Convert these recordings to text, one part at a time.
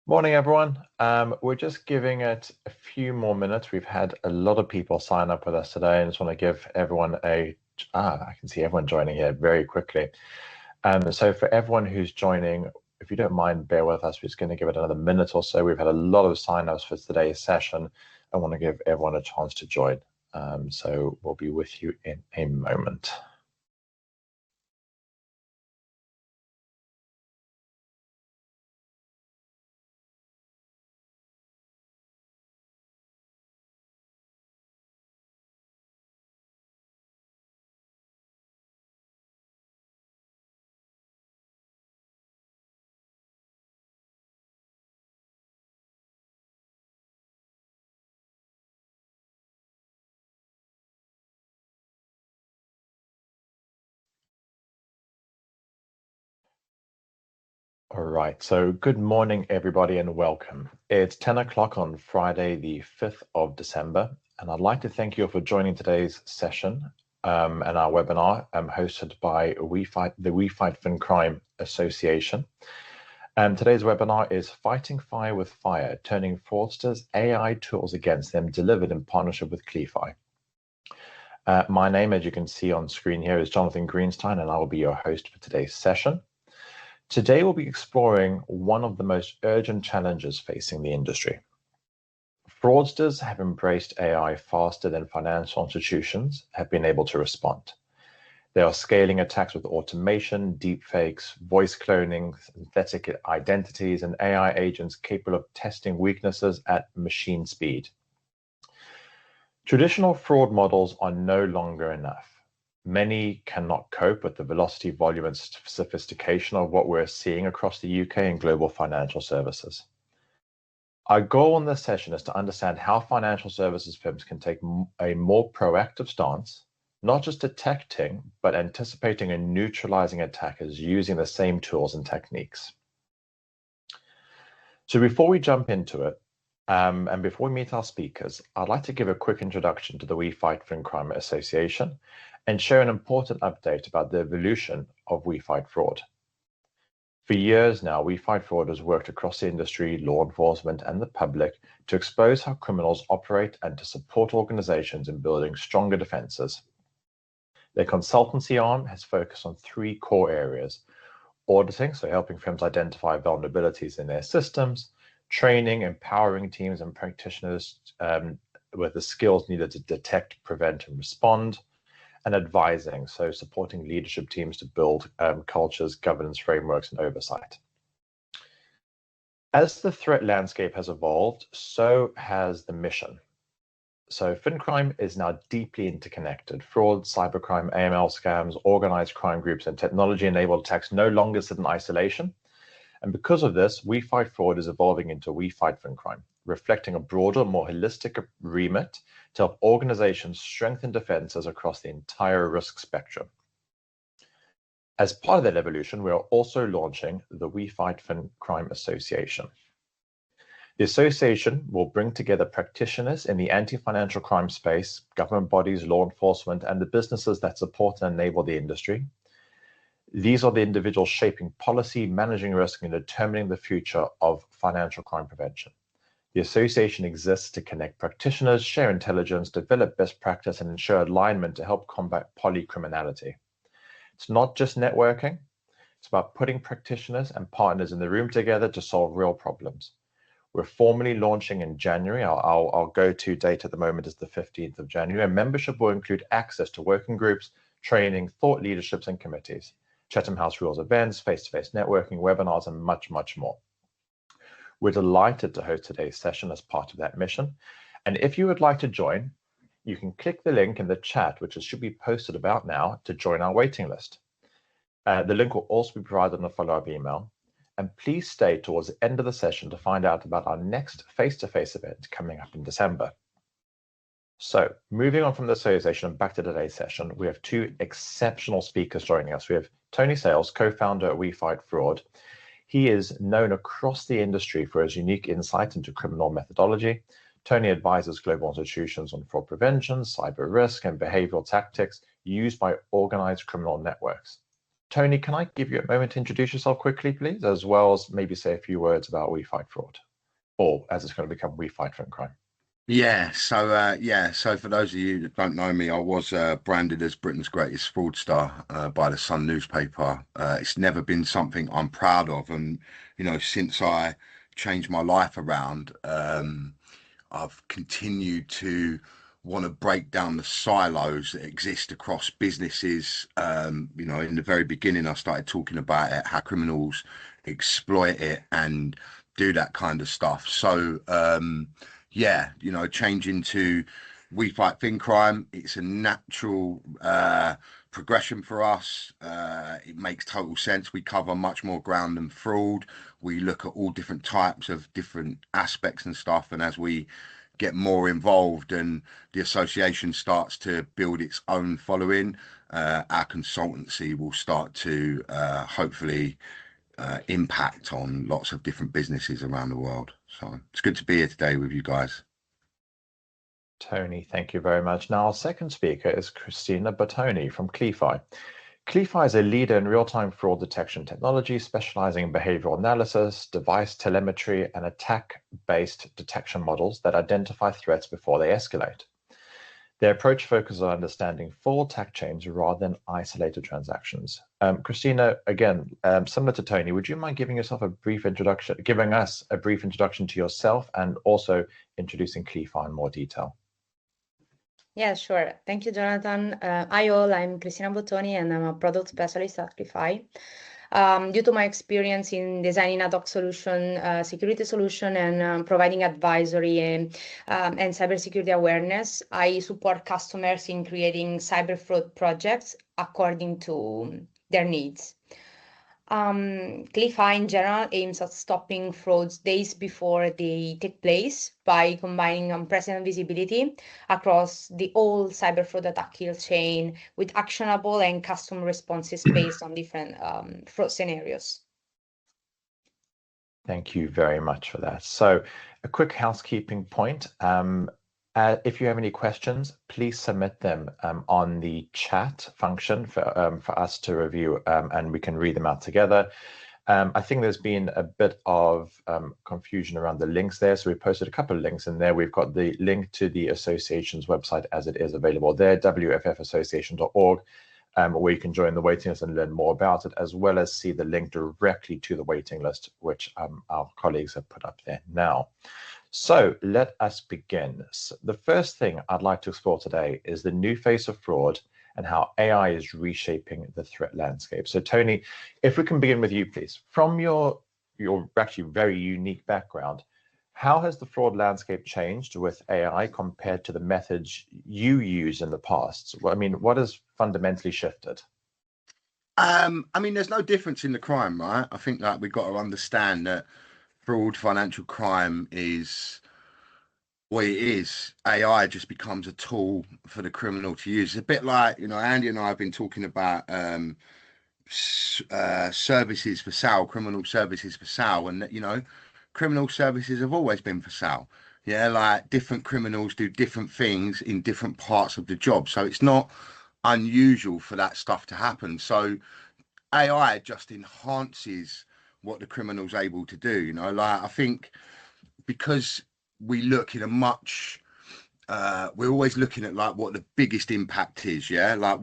Morning, everyone. We're just giving it a few more minutes. We've had a lot of people sign up with us today, and just want to give everyone I can see everyone joining here very quickly. So for everyone who's joining, if you don't mind, bear with us. We're just going to give it another minute or so. We've had a lot of sign-ups for today's session. I want to give everyone a chance to join. So we'll be with you in a moment. All right, so good morning, everybody, and welcome. It's 10 o'clock on Friday, the 5th of December, and I'd like to thank you all for joining today's session and our webinar hosted by the We Fight FinCrime Association. Today's webinar is Fighting Fire with Fire, Turning Fraudsters' AI Tools Against Them, delivered in partnership with Cleafy. My name, as you can see on screen here, is Jonathan Greenstein, and I will be your host for today's session. Today, we'll be exploring one of the most urgent challenges facing the industry. Fraudsters have embraced AI faster than financial institutions have been able to respond. They are scaling attacks with automation, deepfakes, voice cloning, synthetic identities, and AI agents capable of testing weaknesses at machine speed. Traditional fraud models are no longer enough. Many cannot cope with the velocity, volume, and sophistication of what we're seeing across the UK and global financial services. Our goal in this session is to understand how financial services firms can take a more proactive stance, not just detecting, but anticipating and neutralizing attackers using the same tools and techniques. So before we jump into it, and before we meet our speakers, I'd like to give a quick introduction to the We Fight FinCrime Association and share an important update about the evolution of We Fight Fraud. For years now, We Fight Fraud has worked across the industry, law enforcement, and the public to expose how criminals operate and to support organizations in building stronger defenses. Their consultancy arm has focused on three core areas: auditing, so helping firms identify vulnerabilities in their systems; training, empowering teams and practitioners with the skills needed to detect, prevent, and respond; and advising, so supporting leadership teams to build cultures, governance frameworks, and oversight. As the threat landscape has evolved, so has the mission. So FinCrime is now deeply interconnected. Fraud, cybercrime, AML scams, organized crime groups, and technology-enabled attacks no longer sit in isolation. And because of this, We Fight Fraud is evolving into We Fight FinCrime, reflecting a broader, more holistic remit to help organizations strengthen defenses across the entire risk spectrum. As part of that evolution, we are also launching the We Fight FinCrime Association. The association will bring together practitioners in the anti-financial crime space, government bodies, law enforcement, and the businesses that support and enable the industry. These are the individuals shaping policy, managing risk, and determining the future of financial crime prevention. The association exists to connect practitioners, share intelligence, develop best practice, and ensure alignment to help combat polycriminality. It's not just networking. It's about putting practitioners and partners in the room together to solve real problems. We're formally launching in January. Our go-to date at the moment is the 15th of January, and membership will include access to working groups, training, thought leaderships, and committees, Chatham House Rules events, face-to-face networking, webinars, and much, much more. We're delighted to host today's session as part of that mission. And if you would like to join, you can click the link in the chat, which should be posted about now, to join our waiting list. The link will also be provided in a follow-up email. And please stay towards the end of the session to find out about our next face-to-face event coming up in December. So moving on from the association and back to today's session, we have two exceptional speakers joining us. We have Tony Sales, co-founder of We Fight Fraud. He is known across the industry for his unique insight into criminal methodology. Tony advises global institutions on fraud prevention, cyber risk, and behavioral tactics used by organized criminal networks. Tony, can I give you a moment to introduce yourself quickly, please, as well as maybe say a few words about We Fight Fraud, or as it's going to become We Fight FinCrime? So for those of you that don't know me, I was branded as Britain's greatest fraudster by the Sun newspaper. It's never been something I'm proud of, and since I changed my life around, I've continued to want to break down the silos that exist across businesses. In the very beginning, I started talking about it, how criminals exploit it and do that kind of stuff. Changing to We Fight FinCrime, it's a natural progression for us. It makes total sense. We cover much more ground than fraud. We look at all different types of different aspects and stuff. And as we get more involved and the association starts to build its own following, our consultancy will start to hopefully impact on lots of different businesses around the world. So it's good to be here today with you guys. Tony, thank you very much. Now, our second speaker is Christina Bertoni from Cleafy. Cleafy is a leader in real-time fraud detection technology, specializing in behavioral analysis, device telemetry, and attack-based detection models that identify threats before they escalate. Their approach focuses on understanding full attack chains rather than isolated transactions. Christina, again, similar to Tony, would you mind giving us a brief introduction to yourself and also introducing Cleafy in more detail? Yeah, sure. Thank you, Jonathan. Hi all, I'm Cristina Bottoni and I'm a product specialist at Cleafy. Due to my experience in designing ad hoc solution, security solution, and providing advisory and cybersecurity awareness, I support customers in creating cyber fraud projects according to their needs. Cleafy in general aims at stopping frauds days before they take place by combining unprecedented visibility across the whole cyber fraud attack kill chain with actionable and custom responses based on different fraud scenarios. Thank you very much for that. So a quick housekeeping point. If you have any questions, please submit them on the chat function for us to review, and we can read them out together. I think there's been a bit of confusion around the links there, so we posted a couple of links in there. We've got the link to the association's website as it is available there, wffassociation.org, where you can join the waiting list and learn more about it, as well as see the link directly to the waiting list, which our colleagues have put up there now. So let us begin. So the first thing I'd like to explore today is the new face of fraud and how AI is reshaping the threat landscape. So Tony, if we can begin with you, please. From your actually very unique background, how has the fraud landscape changed with AI compared to the methods you used in the past? I mean, what has fundamentally shifted? There's no difference in the crime, right? I think that we've got to understand that fraud, financial crime is what it is. AI just becomes a tool for the criminal to use. It's a bit like, Andy and I have been talking about services for sale, criminal services for sale, and criminal services have always been for sale. Yeah, like different criminals do different things in different parts of the job, so it's not unusual for that stuff to happen. So AI just enhances what the criminal's able to do. I think because we look in a much we're always looking at like what the biggest impact is, yeah, like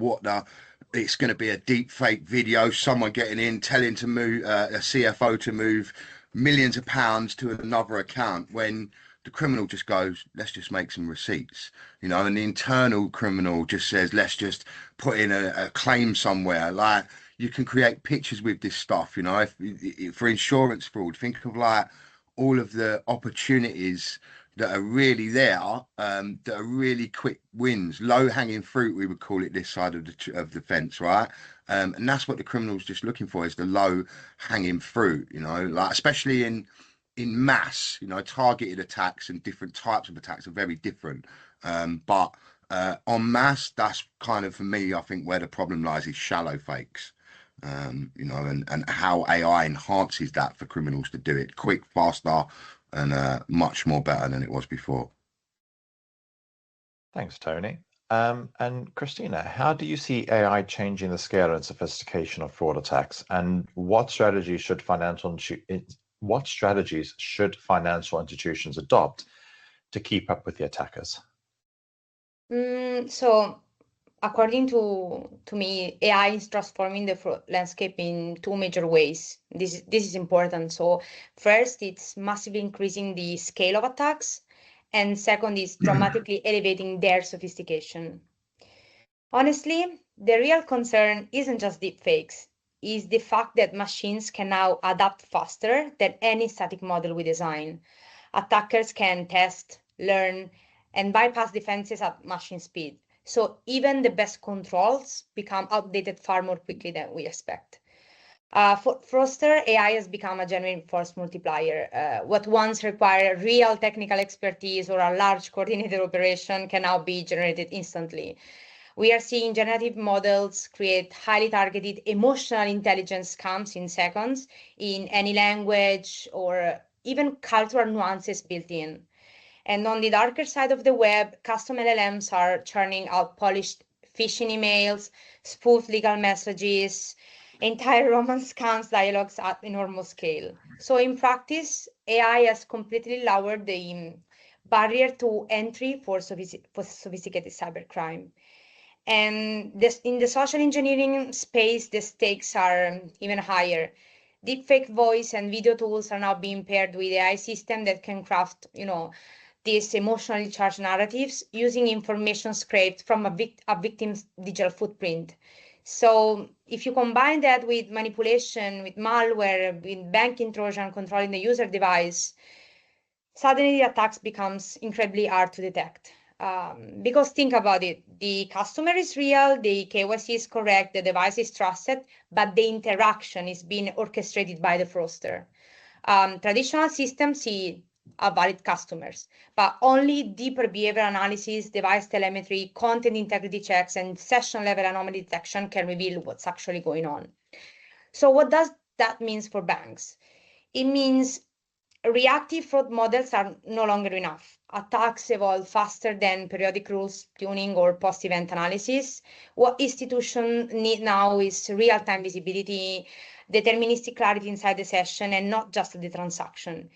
it's going to be a deep fake video, someone getting in telling to move a CFO to move millions of pounds to another account, when the criminal just goes, let's just make some receipts, and the internal criminal just says, let's just put in a claim somewhere. Like, you can create pictures with this stuff, if for insurance fraud, think of like all of the opportunities that are really there, that are really quick wins, low hanging fruit, we would call it this side of the fence, right? And that's what the criminal's just looking for, is the low hanging fruit, like especially in mass, targeted attacks and different types of attacks are very different. But en masse, that's kind of, for me, I think where the problem lies, is shallow fakes. And how AI enhances that for criminals to do it quick, faster, and much more better than it was before. Thanks, Tony. And Christina, how do you see AI changing the scale and sophistication of fraud attacks? And what strategies should financial institutions adopt to keep up with the attackers? So according to me, AI is transforming the fraud landscape in two major ways. This is important. So first, it's massively increasing the scale of attacks, and second is dramatically elevating their sophistication. Honestly, the real concern isn't just deepfakes, is the fact that machines can now adapt faster than any static model we design. Attackers can test, learn, and bypass defenses at machine speed. So even the best controls become outdated far more quickly than we expect. For Fraudster, AI has become a genuine force multiplier. What once required real technical expertise or a large coordinated operation can now be generated instantly. We are seeing generative models create highly targeted emotional intelligence scams in seconds in any language or even cultural nuances built in. And on the darker side of the web, custom LLMs are churning out polished phishing emails, spoofed legal messages, entire romance scams dialogues at enormous scale. So in practice, AI has completely lowered the barrier to entry for sophisticated cybercrime. And in the social engineering space, the stakes are even higher. Deepfake voice and video tools are now being paired with AI system that can craft, these emotionally charged narratives using information scraped from a victim's digital footprint. So if you combine that with manipulation, with malware, with bank intrusion controlling the user device, suddenly the attacks becomes incredibly hard to detect. Because think about it, the customer is real, the KYC is correct, the device is trusted, but the interaction is being orchestrated by the fraudster. Traditional systems see valid customers, but only deeper behavior analysis, device telemetry, content integrity checks, and session level anomaly detection can reveal what's actually going on. So what does that mean for banks? It means reactive fraud models are no longer enough. Attacks evolve faster than periodic rules tuning or post-event analysis. What institutions need now is real-time visibility, deterministic clarity inside the session, and not just the transaction.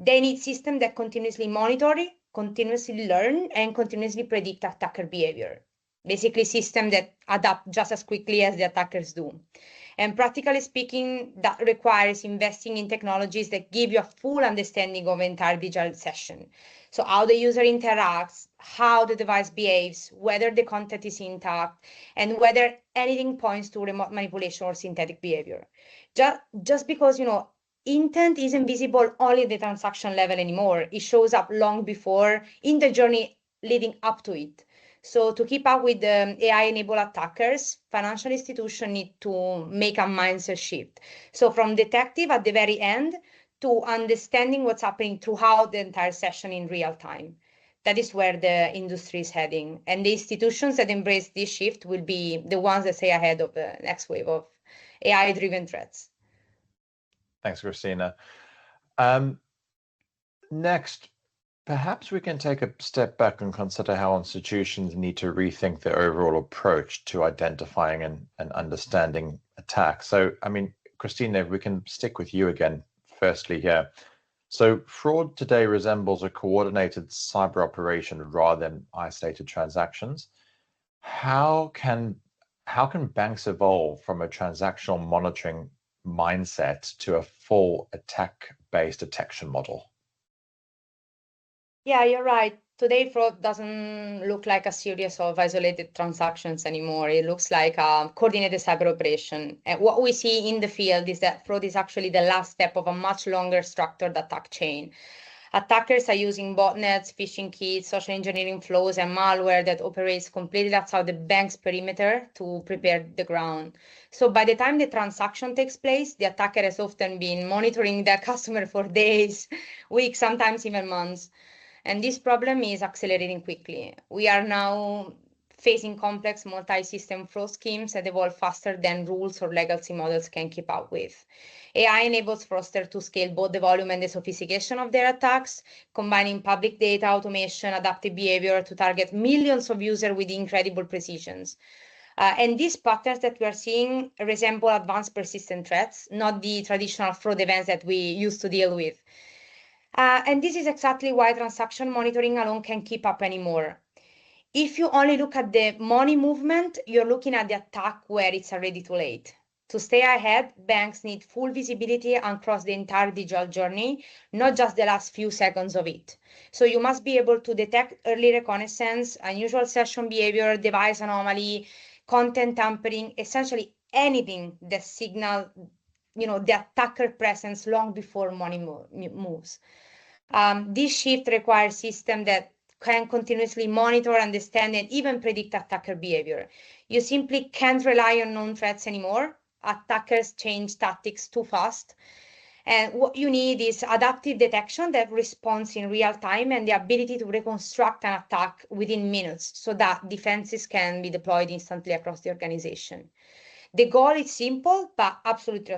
They need systems that continuously monitor, continuously learn, and continuously predict attacker behavior. Basically, systems that adapt just as quickly as the attackers do. And practically speaking, that requires investing in technologies that give you a full understanding of the entire digital session. So how the user interacts, how the device behaves, whether the content is intact, and whether anything points to remote manipulation or synthetic behavior. Just because, intent isn't visible only at the transaction level anymore. It shows up long before in the journey leading up to it. So to keep up with the AI-enabled attackers, financial institutions need to make a mindset shift. So from detective at the very end to understanding what's happening throughout the entire session in real time. That is where the industry is heading. And the institutions that embrace this shift will be the ones that stay ahead of the next wave of AI-driven threats. Thanks, Christina. Next, perhaps we can take a step back and consider how institutions need to rethink their overall approach to identifying and understanding attacks. So, Christina, if we can stick with you again, firstly here. So fraud today resembles a coordinated cyber operation rather than isolated transactions. How can banks evolve from a transactional monitoring mindset to a full attack-based detection model? Yeah, you're right. Today, fraud doesn't look like a series of isolated transactions anymore. It looks like a coordinated cyber operation. And what we see in the field is that fraud is actually the last step of a much longer structured attack chain. Attackers are using botnets, phishing kits, social engineering flows, and malware that operates completely outside the bank's perimeter to prepare the ground. So by the time the transaction takes place, the attacker has often been monitoring their customer for days, weeks, sometimes even months. And this problem is accelerating quickly. We are now facing complex multi-system fraud schemes that evolve faster than rules or legacy models can keep up with. AI enables fraudsters to scale both the volume and the sophistication of their attacks, combining public data, automation, adaptive behavior to target millions of users with incredible precision. And these patterns that we are seeing resemble advanced persistent threats, not the traditional fraud events that we used to deal with. And this is exactly why transaction monitoring alone can't keep up anymore. If you only look at the money movement, you're looking at the attack where it's already too late. To stay ahead, banks need full visibility across the entire digital journey, not just the last few seconds of it. So you must be able to detect early reconnaissance, unusual session behavior, device anomaly, content tampering, essentially anything that signals, the attacker presence long before money moves. This shift requires systems that can continuously monitor, understand, and even predict attacker behavior. You simply can't rely on known threats anymore. Attackers change tactics too fast. And what you need is adaptive detection that responds in real time and the ability to reconstruct an attack within minutes so that defenses can be deployed instantly across the organization. The goal is simple, but absolutely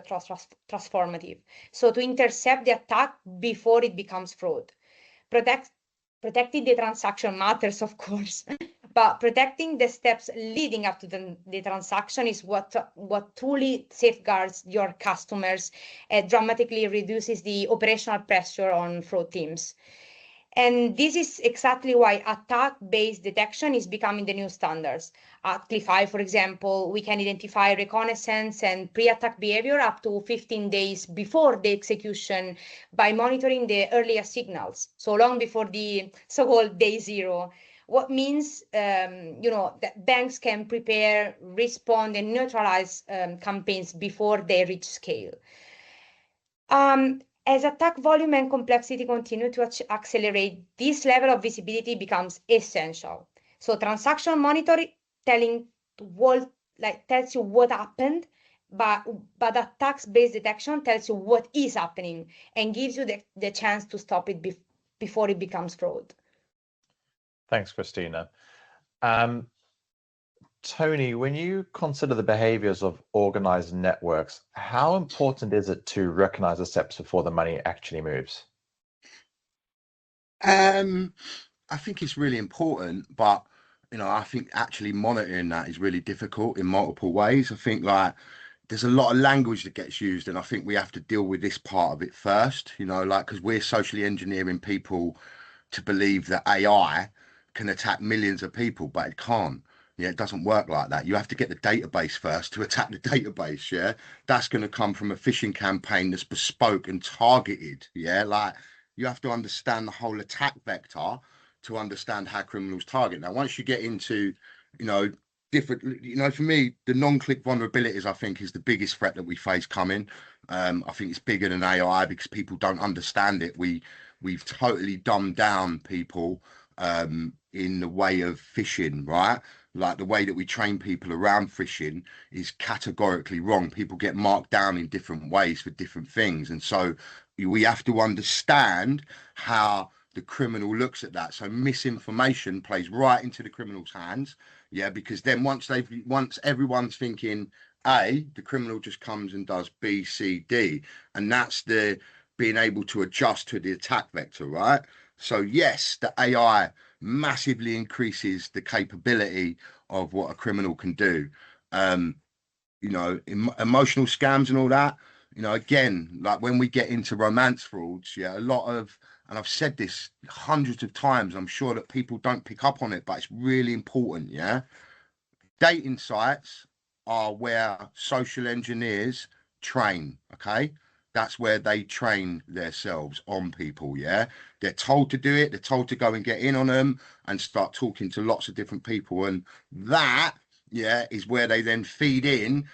transformative. So to intercept the attack before it becomes fraud. Protecting the transaction matters, of course, but protecting the steps leading up to the transaction is what truly safeguards your customers and dramatically reduces the operational pressure on fraud teams. And this is exactly why attack-based detection is becoming the new standards. At Cleafy, for example, we can identify reconnaissance and pre-attack behavior up to 15 days before the execution by monitoring the earliest signals, so long before the so-called day zero. What means, that banks can prepare, respond, and neutralize campaigns before they reach scale. As attack volume and complexity continue to accelerate, this level of visibility becomes essential. So transaction monitoring tells you what happened, but attacks-based detection tells you what is happening and gives you the chance to stop it before it becomes fraud. Thanks, Christina. Tony, when you consider the behaviors of organized networks, how important is it to recognize the steps before the money actually moves? I think it's really important, but I think actually monitoring that is really difficult in multiple ways. I think there's a lot of language that gets used, and I think we have to deal with this part of it first, because we're socially engineering people to believe that AI can attack millions of people, but it can't. Yeah, it doesn't work like that. You have to get the database first to attack the database. Yeah, that's going to come from a phishing campaign that's bespoke and targeted. Yeah, you have to understand the whole attack vector to understand how criminals target. Now, once you get into, different, for me, the non-click vulnerabilities, I think, is the biggest threat that we face coming. I think it's bigger than AI because people don't understand it. We've totally dumbed down people in the way of phishing, right? Like the way that we train people around phishing is categorically wrong. People get marked down in different ways for different things. And so we have to understand how the criminal looks at that. So misinformation plays right into the criminal's hands. Yeah, because then once everyone's thinking A, the criminal just comes and does B, C, D. And that's the being able to adjust to the attack vector, right? So yes, the AI massively increases the capability of what a criminal can do. Emotional scams and all that, again, like when we get into romance frauds, yeah, a lot of, and I've said this hundreds of times, I'm sure that people don't pick up on it, but it's really important, yeah? Dating sites are where social engineers train, okay? That's where they train themselves on people, yeah? They're told to do it. They're told to go and get in on them and start talking to lots of different people. And that, yeah, is where they then feed in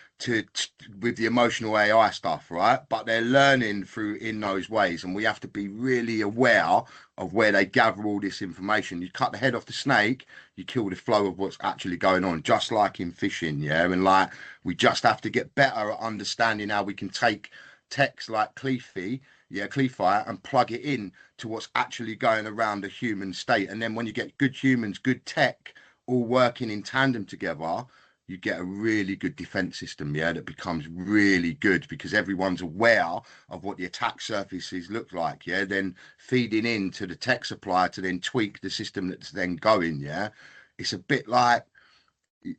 with the emotional AI stuff, right? But they're learning in those ways. And we have to be really aware of where they gather all this information. You cut the head off the snake, you kill the flow of what's actually going on, just like in phishing, yeah? And we just have to get better at understanding how we can take text like Cleafy, and plug it in to what's actually going around the human state. And then when you get good humans, good tech all working in tandem together, you get a really good defense system, yeah, that becomes really good because everyone's aware of what the attack surfaces look like, yeah, then feeding into the tech supplier to then tweak the system that's then going, yeah. It's a bit like,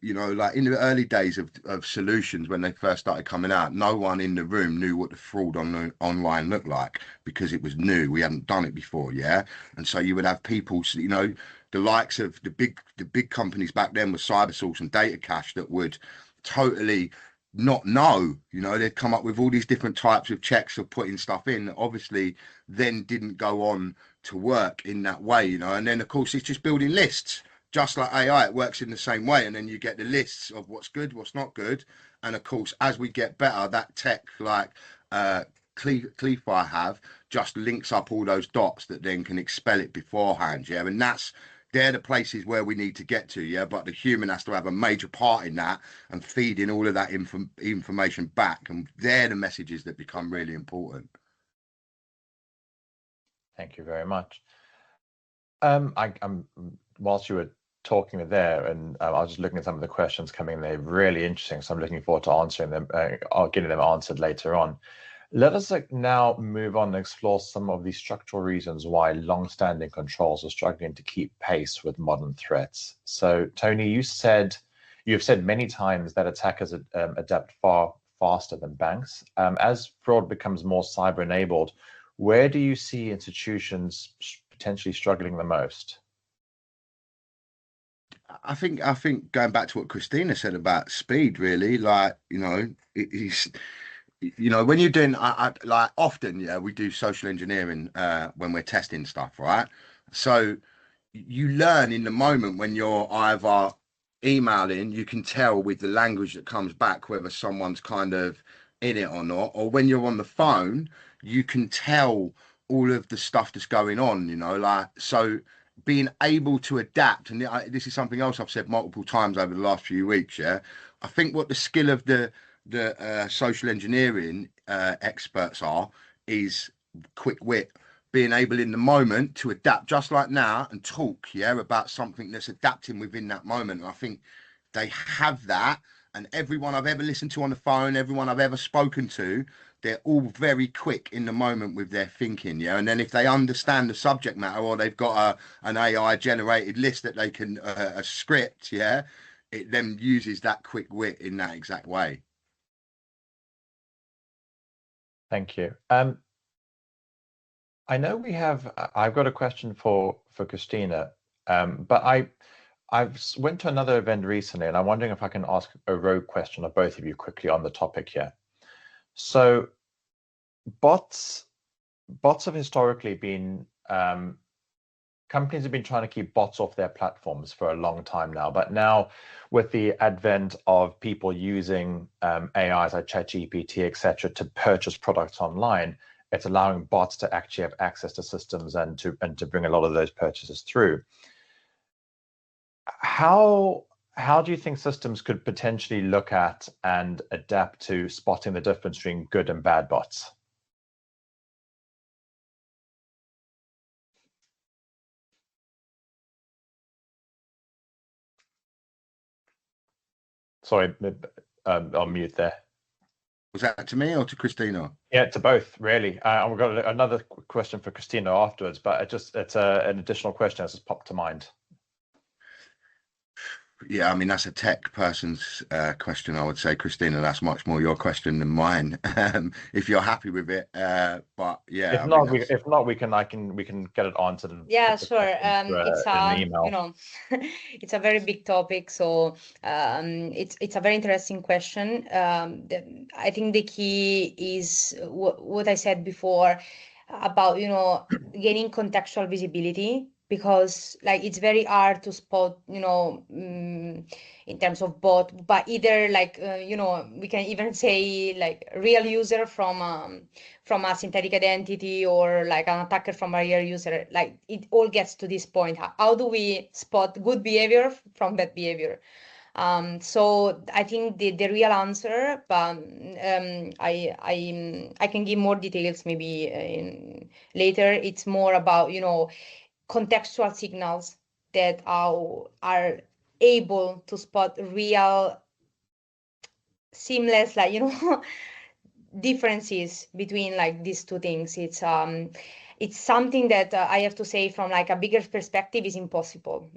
you know, like in the early days of solutions when they first started coming out, no one in the room knew what the fraud online looked like because it was new. We hadn't done it before, yeah. And so you would have people, you know, the likes of the big companies back then with CyberSource and Data Cache that would totally not know, you know, they'd come up with all these different types of checks of putting stuff in that obviously then didn't go on to work in that way, you know. And then of course it's just building lists. Just like AI, it works in the same way, and then you get the lists of what's good, what's not good, and of course, as we get better, that tech like Cleafy have just links up all those dots that then can expel it beforehand, yeah, and they're the places where we need to get to, yeah, but the human has to have a major part in that and feeding all of that information back, and they're the messages that become really important. Thank you very much. I'm whilst you were talking there, and I was just looking at some of the questions coming in. They're really interesting, so I'm looking forward to answering them, or getting them answered later on. Let us now move on and explore some of the structural reasons why long-standing controls are struggling to keep pace with modern threats. So, Tony, you've said many times that attackers adapt far faster than banks. As fraud becomes more cyber-enabled, where do you see institutions potentially struggling the most? I think going back to what Christina said about speed, really, like, you know, it's, you know, when you're doing, like often, yeah, we do social engineering when we're testing stuff, right? So you learn in the moment when you're either emailing, you can tell with the language that comes back whether someone's kind of in it or not, or when you're on the phone, you can tell all of the stuff that's going on, you know, like, so being able to adapt, and this is something else I've said multiple times over the last few weeks, yeah, I think what the skill of the social engineering experts is quick wit, being able in the moment to adapt just like now and talk, yeah, about something that's adapting within that moment. And I think they have that, and everyone I've ever listened to on the phone, everyone I've ever spoken to, they're all very quick in the moment with their thinking, yeah. And then if they understand the subject matter, or they've got an AI generated list that they can a script, yeah, it then uses that quick wit in that exact way. Thank you. I know I've got a question for Christina, but I've went to another event recently, and I'm wondering if I can ask a rogue question of both of you quickly on the topic here. So bots have historically been, companies have been trying to keep bots off their platforms for a long time now, but now with the advent of people using AIs like ChatGPT, etc., to purchase products online, it's allowing bots to actually have access to systems and to bring a lot of those purchases through. How do you think systems could potentially look at and adapt to spotting the difference between good and bad bots? Sorry, I'll mute there. Was that to me or to Christina? Yeah, to both, really. We've got another question for Christina afterwards, but it's an additional question that's just popped to mind. Yeah, I mean, that's a tech person's question, I would say, Christina. That's much more your question than mine. If you're happy with it, but yeah, if not, we can get it answered. Yeah, sure. It's an email. you know, it's a very big topic, so it's a very interesting question. I think the key is what I said before about, you know, gaining contextual visibility, because like it's very hard to spot, you know, in terms of bot, but either like you know, we can even say like real user from a synthetic identity, or like an attacker from a real user. Like it all gets to this point. How do we spot good behavior from bad behavior? So I think the real answer, but I can give more details maybe later. It's more about, you know, contextual signals that are able to spot real seamless, like, differences between like these two things. It's something that I have to say from like a bigger perspective is impossible.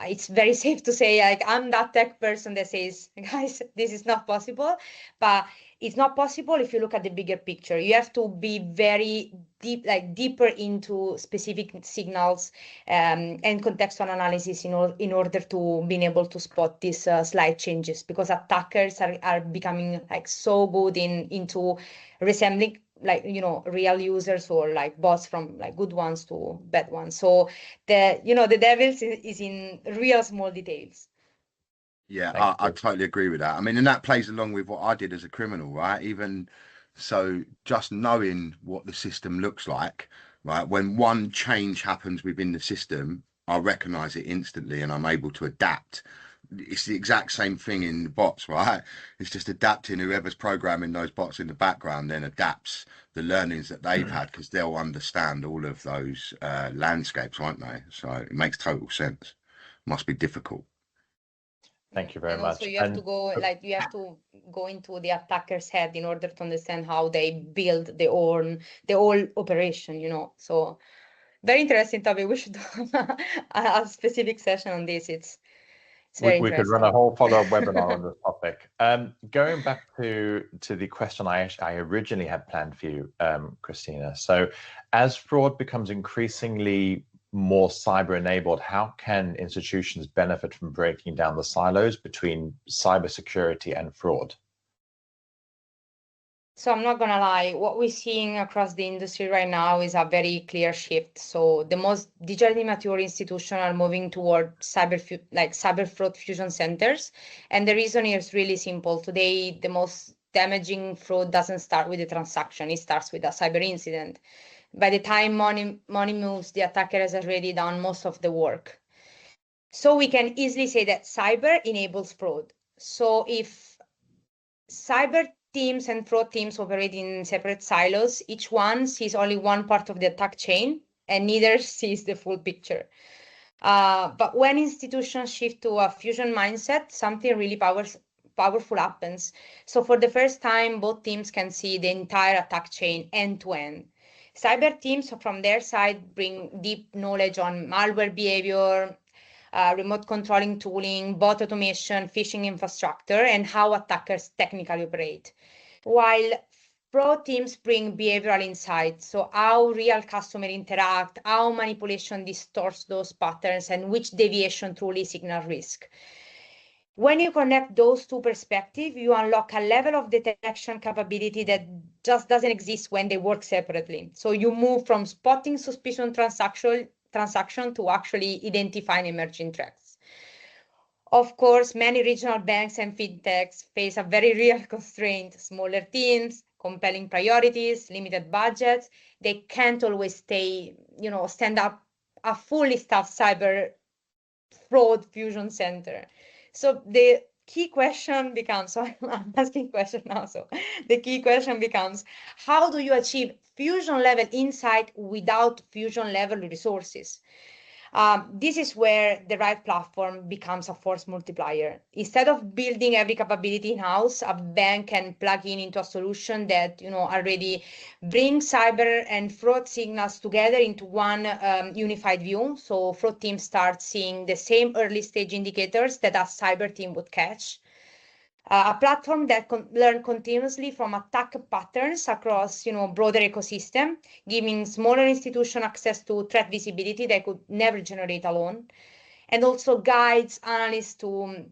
It's very safe to say, like, I'm that tech person that says, guys, this is not possible, but it's not possible if you look at the bigger picture. You have to be very deep, like deeper into specific signals and contextual analysis in order to being able to spot these slight changes, because attackers are becoming like so good into resembling, like, real users, or like bots, from like good ones to bad ones. So the devil is in real small details. Yeah, Thank I you. totally agree with that. I mean, and that plays along with what I did as a criminal, right? Even so, just knowing what the system looks like, right? When one change happens within the system, I recognize it instantly and I'm able to adapt. It's the exact same thing in the bots, right? It's just adapting. Whoever's programming those bots in the background then adapts the learnings that they've had, because they'll understand all of those landscapes, won't they? So it makes total sense. Must be difficult. Thank you very And also much. you have to go, like, you have to go into the attacker's head in order to understand how they build the whole operation, So very interesting topic. We should do a specific session on this. It's very We could run a interesting. whole follow-up webinar on this topic. Going back to the question I originally had planned for you, Christina. So as fraud becomes increasingly more cyber-enabled, how can institutions benefit from breaking down the silos between cybersecurity and fraud? So I'm not gonna lie, what we're seeing across the industry right now is a very clear shift. So the most digitally mature institutions are moving toward cyber fraud fusion centers. And the reason is really simple. Today, the most damaging fraud doesn't start with the transaction, it starts with a cyber incident. By the time money moves, the attacker has already done most of the work. So we can easily say that cyber enables fraud. So if cyber teams and fraud teams operate in separate silos, each one sees only one part of the attack chain and neither sees the full picture. But when institutions shift to a fusion mindset, something really powerful happens. So for the first time, both teams can see the entire attack chain end to end. Cyber teams from their side bring deep knowledge on malware behavior, remote controlling tooling, bot automation, phishing infrastructure, and how attackers technically operate. While fraud teams bring behavioral insights, so how real customers interact, how manipulation distorts those patterns, and which deviation truly signal risk. When you connect those two perspectives, you unlock a level of detection capability that just doesn't exist when they work separately. So you move from spotting suspicion transaction to actually identifying emerging threats. Of course, many regional banks and fintechs face a very real constraint: smaller teams, compelling priorities, limited budgets. They can't always stand up a fully staffed cyber fraud fusion center. So the key question becomes, so I'm asking question now. So the key question becomes, how do you achieve fusion level insight without fusion level resources? This is where the right platform becomes a force multiplier. Instead of building every capability in-house, a bank can plug into a solution that already brings cyber and fraud signals together into one unified view. So fraud teams start seeing the same early stage indicators that a cyber team would catch. A platform that learn continuously from attack patterns across broader ecosystem, giving smaller institutions access to threat visibility they could never generate alone, and also guides analysts to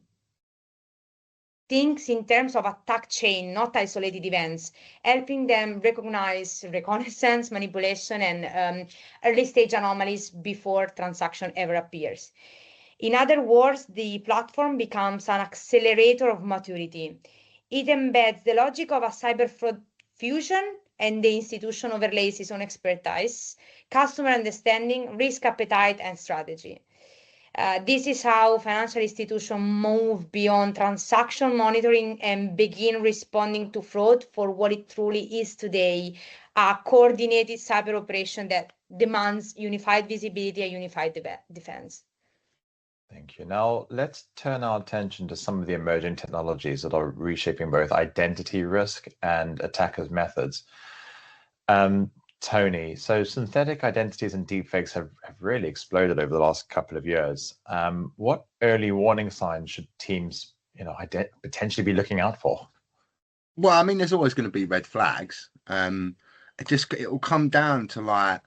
things in terms of attack chain, not isolated events, helping them recognize reconnaissance, manipulation, and early stage anomalies before transaction ever appears. In other words, the platform becomes an accelerator of maturity. It embeds the logic of a cyber fraud fusion, and the institution overlays its own expertise, customer understanding, risk appetite, and strategy. This is how financial institutions move beyond transaction monitoring and begin responding to fraud for what it truly is today: a coordinated cyber operation that demands unified visibility and unified defense. Thank you. Now, let's turn our attention to some of the emerging technologies that are reshaping both identity risk and attackers' methods. Tony, so synthetic identities and deepfakes have really exploded over the last couple of years. What early warning signs should teams, potentially be looking out for? Well, I mean, there's always going to be red flags. It will come down to like,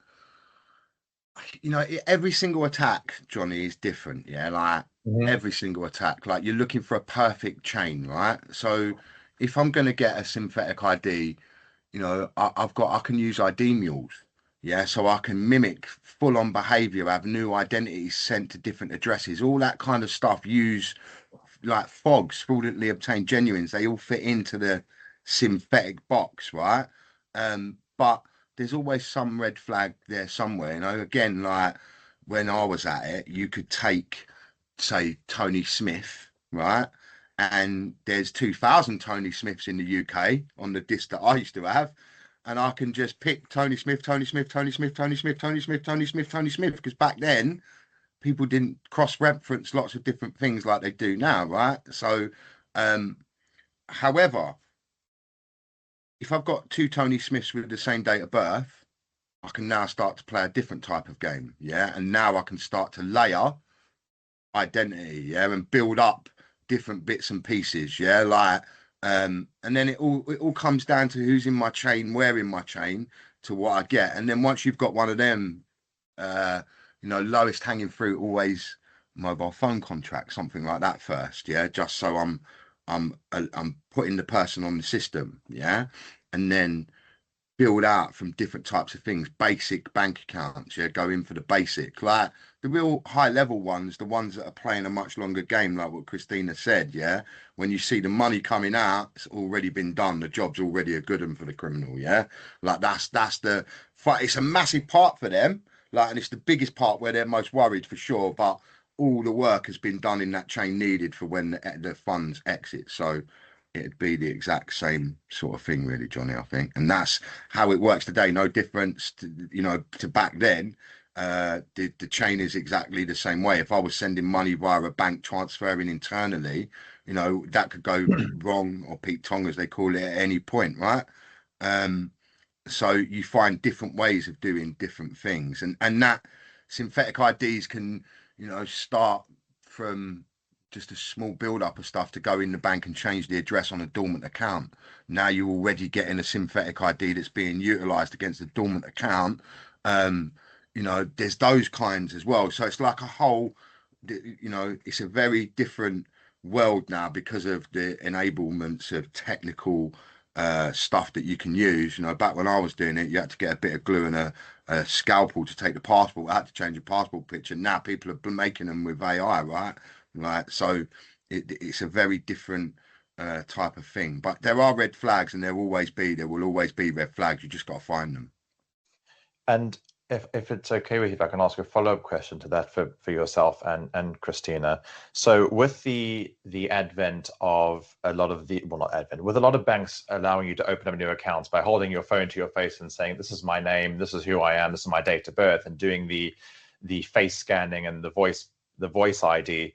every single attack, Johnny, is different. Yeah, like every single attack, like you're looking for a perfect chain, right? So if I'm going to get a synthetic ID, I can use ID mules. Yeah, so I can mimic full-on behavior, have new identities sent to different addresses, all that kind of stuff. Use like fogs, fraudulently obtained genuines. They all fit into the synthetic box, right? But there's always some red flag there somewhere. Again, like when I was at it, you could take, say, Tony Smith, right? And there's 2,000 Tony Smiths in the UK on the disc that I used to have. And I can just pick Tony Smith, Tony Smith, Tony Smith, Tony Smith, Tony Smith, Tony Smith, Tony Smith, because back then people didn't cross-reference lots of different things like they do now, right? So, however, if I've got two Tony Smiths with the same date of birth, I can now start to play a different type of game, yeah? And now I can start to layer identity, yeah, and build up different bits and pieces, yeah? Like, and then it all comes down to who's in my chain, where in my chain, to what I get. And then once you've got one of them, lowest hanging fruit, always mobile phone contract, something like that first, yeah, just so I'm putting the person on the system, yeah, and then build out from different types of things. Basic bank accounts, yeah, go in for the basic, like the real high level ones, the ones that are playing a much longer game, like what Christina said, yeah. When you see the money coming out, it's already been done. The job's already a good one for the criminal, yeah. Like that's the fight. It's a massive part for them, like, and it's the biggest part where they're most worried for sure. But all the work has been done in that chain needed for when the funds exit. So it'd be the exact same sort of thing, really, Johnny, I think. And that's how it works today. No difference to back then. The chain is exactly the same way. If I was sending money via a bank transferring internally, that could go wrong, or Pete Tong, as they call it, at any point, right? So you find different ways of doing different things, and that synthetic IDs can, start from just a small build up of stuff to go in the bank and change the address on a dormant account. Now you're already getting a synthetic ID that's being utilized against a dormant account. There's those kinds as well. So it's like a whole, it's a very different world now because of the enablements of technical stuff that you can use. Back when I was doing it, you had to get a bit of glue and a scalpel to take the passport. I had to change a passport picture. Now people are making them with AI, right? Right. So it's a very different type of thing. But there are red flags, and there will always be red flags. You just got to find them. And if it's okay with you, if I can ask a follow-up question to that for yourself and Christina. So with the advent of a lot of with a lot of banks allowing you to open up new accounts by holding your phone to your face and saying, this is my name, this is who I am, this is my date of birth, and doing the face scanning and the voice ID,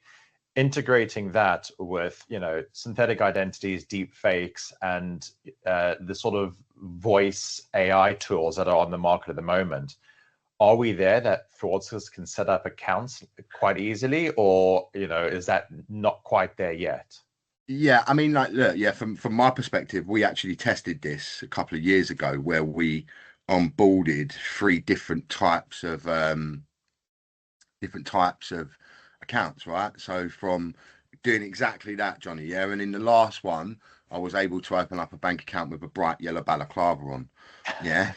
integrating that with synthetic identities, deep fakes, and the sort of voice AI tools that are on the market at the moment. Are we there that fraudsters can set up accounts quite easily, or is that not quite there yet? Yeah, I mean, like, look, yeah, from my perspective, we actually tested this a couple of years ago, where we onboarded 3 different types of accounts, right? So from doing exactly that, Johnny, yeah, and in the last one, I was able to open up a bank account with a bright yellow balaclava on. Yeah.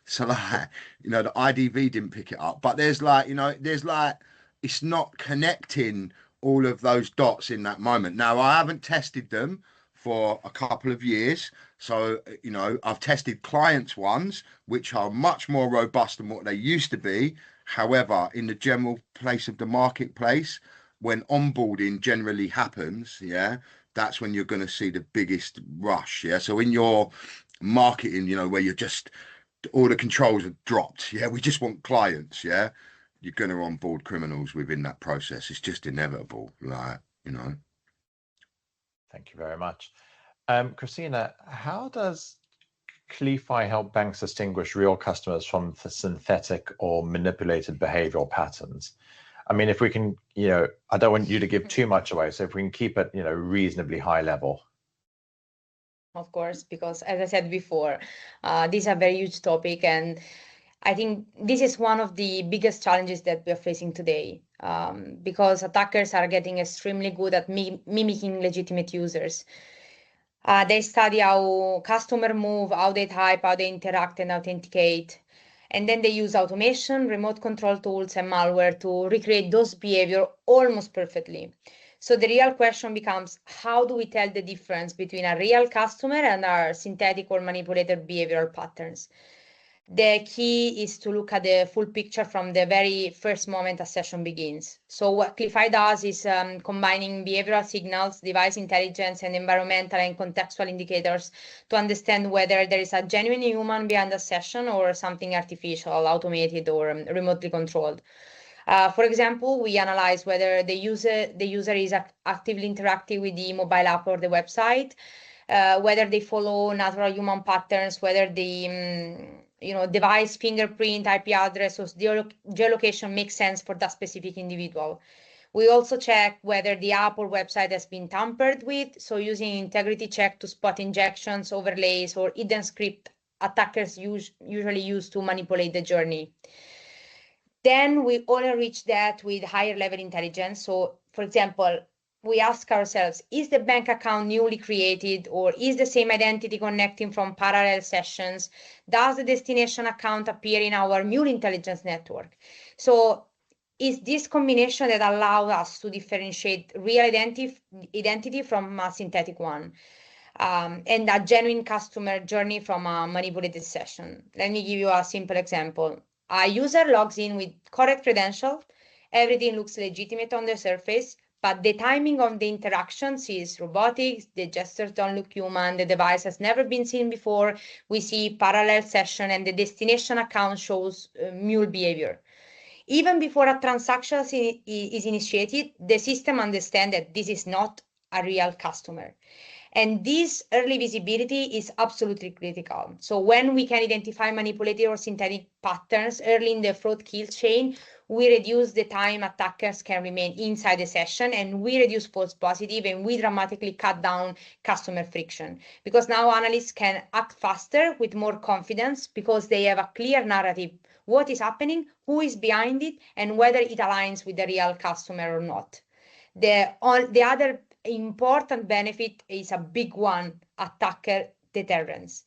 So like, the IDV didn't pick it up, but there's it's not connecting all of those dots in that moment. Now, I haven't tested them for a couple of years. So, I've tested clients' ones, which are much more robust than what they used to be. However, in the general place of the marketplace, when onboarding generally happens, yeah, that's when you're going to see the biggest rush. Yeah. So in your marketing, where you're just, all the controls are dropped. Yeah. We just want clients. Yeah. you're going to onboard criminals within that process. It's just inevitable, like, you know. Thank you very much. Christina, how does Cleafy help banks distinguish real customers from the synthetic or manipulated behavioral patterns? I mean, if we can, you know, I don't want you to give too much away, so if we can keep it, you know, reasonably high level. Of course, because as I said before, this is a very huge topic, and I think this is one of the biggest challenges that we are facing today, because attackers are getting extremely good at mimicking legitimate users. They study how customers move, how they type, how they interact and authenticate. And then they use automation, remote control tools, and malware to recreate those behavior almost perfectly. So the real question becomes, how do we tell the difference between a real customer and our synthetic or manipulated behavioral patterns? The key is to look at the full picture from the very first moment a session begins. So what Cleafy does is combining behavioral signals, device intelligence, and environmental and contextual indicators to understand whether there is a genuine human behind a session or something artificial, automated, or remotely controlled. For example, we analyze whether the user is actively interacting with the mobile app or the website, whether they follow natural human patterns, whether the device fingerprint, IP address, or geolocation makes sense for that specific individual. We also check whether the app or website has been tampered with, so using integrity check to spot injections, overlays, or hidden script attackers usually use to manipulate the journey. Then we all enrich that with higher level intelligence. So, for example, we ask ourselves, is the bank account newly created, or is the same identity connecting from parallel sessions? Does the destination account appear in our mule intelligence network? So is this combination that allows us to differentiate real identity from a synthetic one, and a genuine customer journey from a manipulated session. Let me give you a simple example. A user logs in with correct credentials. Everything looks legitimate on the surface, but the timing of the interactions is robotic. The gestures don't look human. The device has never been seen before. We see parallel session, and the destination account shows mule behavior. Even before a transaction is initiated, the system understands that this is not a real customer. And this early visibility is absolutely critical. So when we can identify manipulated or synthetic patterns early in the fraud kill chain, we reduce the time attackers can remain inside the session, and we reduce false positive, and we dramatically cut down customer friction. Because now analysts can act faster with more confidence because they have a clear narrative. What is happening, who is behind it, and whether it aligns with the real customer or not. The other important benefit is a big one: attacker deterrence.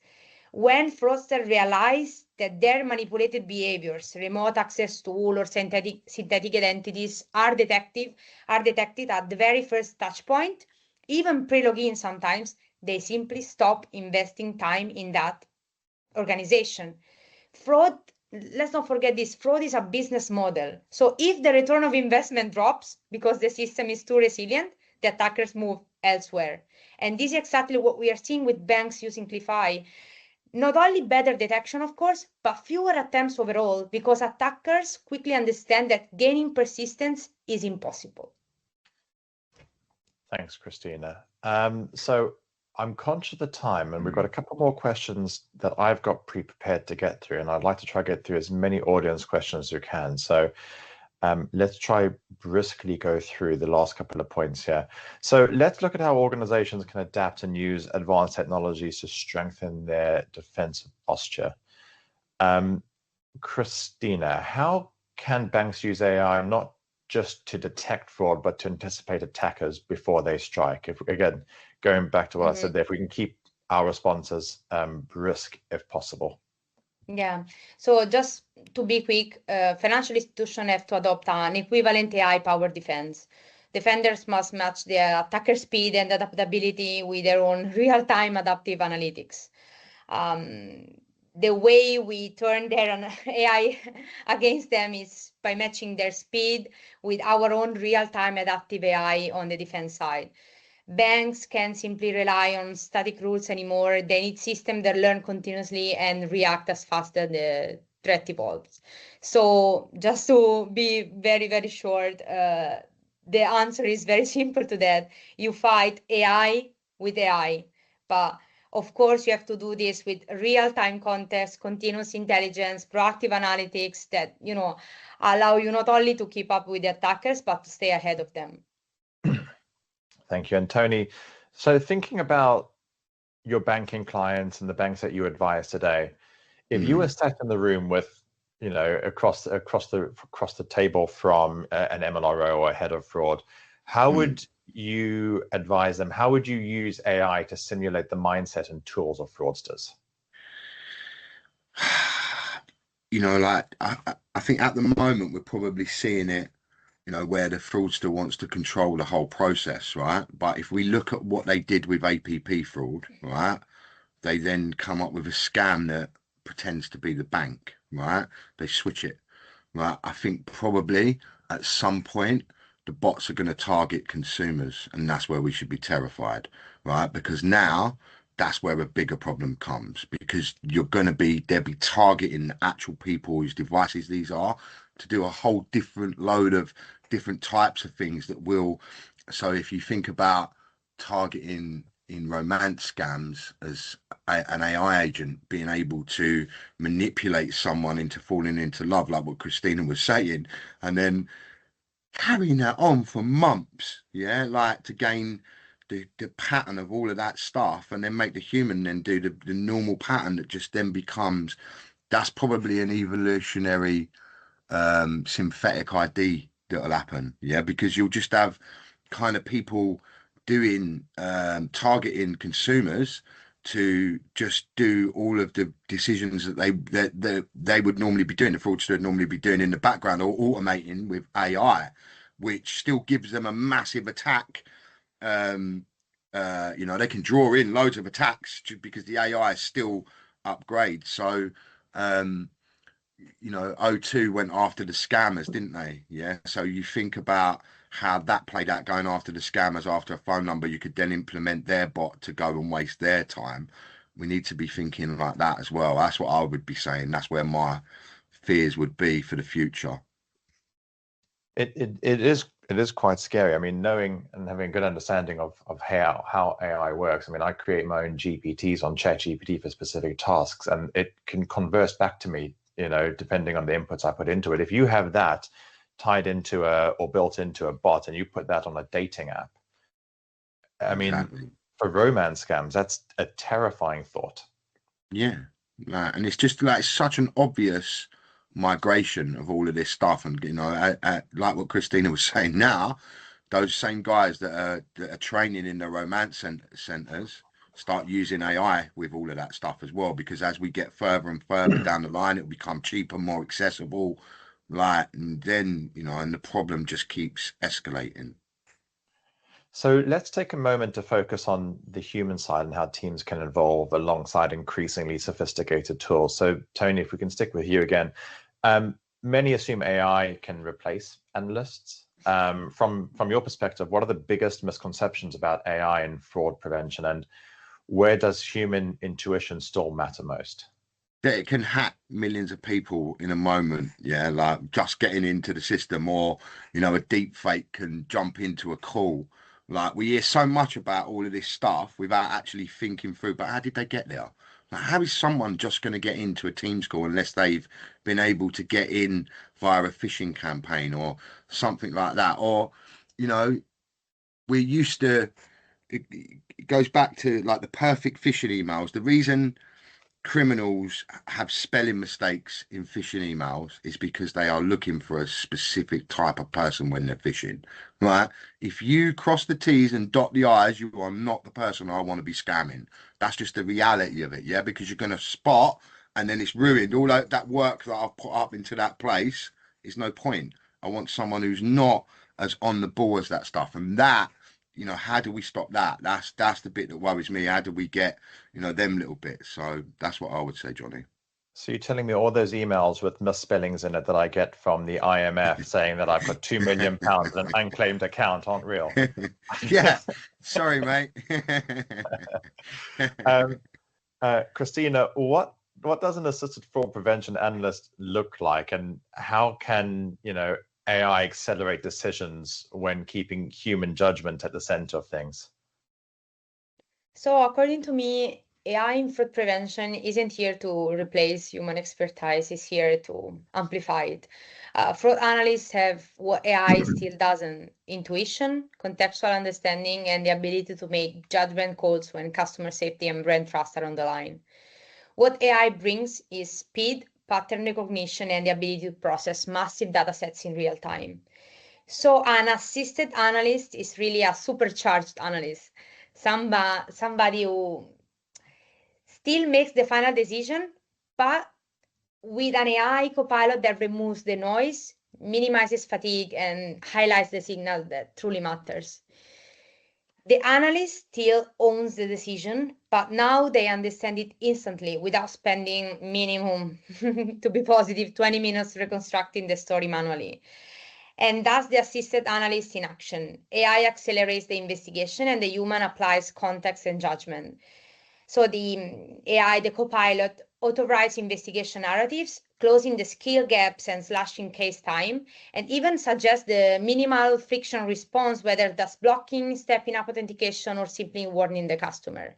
When fraudsters realize that their manipulated behaviors, remote access tool, or synthetic identities are detected at the very first touch point, even pre-login sometimes, they simply stop investing time in that organization. Fraud, let's not forget this, fraud is a business model. So if the return of investment drops because the system is too resilient, the attackers move elsewhere. And this is exactly what we are seeing with banks using Cleafy. Not only better detection, of course, but fewer attempts overall, because attackers quickly understand that gaining persistence is impossible. Thanks, Christina. So I'm conscious of the time, and we've got a couple more questions that I've got pre-prepared to get through, and I'd like to try to get through as many audience questions as we can. So let's try briskly go through the last couple of points here. So let's look at how organizations can adapt and use advanced technologies to strengthen their defensive posture. Christina, how can banks use AI not just to detect fraud, but to anticipate attackers before they strike? If, again, going back to what I said there, if we can keep our responses brisk if possible. Yeah, so just to be quick, financial institutions have to adopt an equivalent AI-powered defense. Defenders must match their attacker speed and adaptability with their own real-time adaptive analytics. The way we turn their AI against them is by matching their speed with our own real-time adaptive AI on the defense side. Banks can't simply rely on static rules anymore. They need systems that learn continuously and react as fast as threat evolves. So just to be very, very short, the answer is very simple to that. You fight AI with AI, but of course you have to do this with real-time context, continuous intelligence, proactive analytics that, allow you not only to keep up with the attackers, but to stay ahead of them. Thank you. And Tony, so thinking about your banking clients and the banks that you advise today, if you were sat in the room with, across the table from an MLRO or a head of fraud, how would you advise them? How would you use AI to simulate the mindset and tools of fraudsters? I think at the moment we're probably seeing it, where the fraudster wants to control the whole process, right? But if we look at what they did with APP fraud, right, they then come up with a scam that pretends to be the bank, right? They switch it, right? I think probably at some point the bots are going to target consumers, and that's where we should be terrified, right? Because now that's where a bigger problem comes, because they'll be targeting the actual people whose devices these are to do a whole different load of different types of things that will. So if you think about targeting in romance scams as an AI agent being able to manipulate someone into falling into love, like what Christina was saying, and then carrying that on for months, like to gain the pattern of all of that stuff, and then make the human then do the normal pattern that just then becomes, that's probably an evolutionary synthetic ID that'll happen, because you'll just have kind of people doing targeting consumers to just do all of the decisions that they would normally be doing, the fraudster would normally be doing in the background, or automating with AI, which still gives them a massive attack. They can draw in loads of attacks because the AI is still upgrade. So O2 went after the scammers, didn't they? So you think about how that played out, going after the scammers after a phone number. You could then implement their bot to go and waste their time. We need to be thinking like that as well. That's what I would be saying. That's where my fears would be for the future. It is quite scary. I mean, knowing and having a good understanding of how AI works. I mean, I create my own GPTs on ChatGPT for specific tasks, and it can converse back to me, depending on the inputs I put into it. If you have that tied into or built into a bot, and you put that on a dating app, I mean, for romance scams, that's a terrifying thought. Yeah, and it's just like such an obvious migration of all of this stuff, and like what Christina was saying, now those same guys that are training in the romance centers start using AI with all of that stuff as well, because as we get further and further down the line, it'll become cheaper, more accessible, and then and the problem just keeps escalating. So let's take a moment to focus on the human side and how teams can evolve alongside increasingly sophisticated tools. So Tony, if we can stick with you again, many assume AI can replace analysts. From your perspective, what are the biggest misconceptions about AI and fraud prevention, and where does human intuition still matter most? That it can hack millions of people in a moment, like just getting into the system, or a deep fake can jump into a call. Like, we hear so much about all of this stuff without actually thinking through, but how did they get there? Like, how is someone just going to get into a Teams call unless they've been able to get in via a phishing campaign or something like that? Or, we're used to, it goes back to like the perfect phishing emails. The reason criminals have spelling mistakes in phishing emails is because they are looking for a specific type of person when they're phishing, right? If you cross the T's and dot the I's, you are not the person I want to be scamming. That's just the reality of it, because you're going to spot, and then it's ruined. All that work that I've put up into that place is no point. I want someone who's not as on the ball as that stuff, and that, how do we stop that? That's the bit that worries me. How do we get, them little bits? So that's what I would say, Johnny. So you're telling me all those emails with misspellings in it that I get from the IMF saying that I've got £2 million in an unclaimed account aren't real? Yeah, sorry, mate. Christina, what does an assisted fraud prevention analyst look like, and how can AI accelerate decisions when keeping human judgment at the center of things? So according to me, AI in fraud prevention isn't here to replace human expertise, it's here to amplify it. Fraud analysts have what AI still doesn't: intuition, contextual understanding, and the ability to make judgment calls when customer safety and brand trust are on the line. What AI brings is speed, pattern recognition, and the ability to process massive data sets in real time. So an assisted analyst is really a supercharged analyst, somebody who still makes the final decision, but with an AI copilot that removes the noise, minimizes fatigue, and highlights the signal that truly matters. The analyst still owns the decision, but now they understand it instantly without spending minimum, to be positive, 20 minutes reconstructing the story manually. And that's the assisted analyst in action. AI accelerates the investigation and the human applies context and judgment. So the AI, the copilot, auto-writes investigation narratives, closing the skill gaps and slashing case time, and even suggests the minimal friction response, whether that's blocking, stepping up authentication, or simply warning the customer.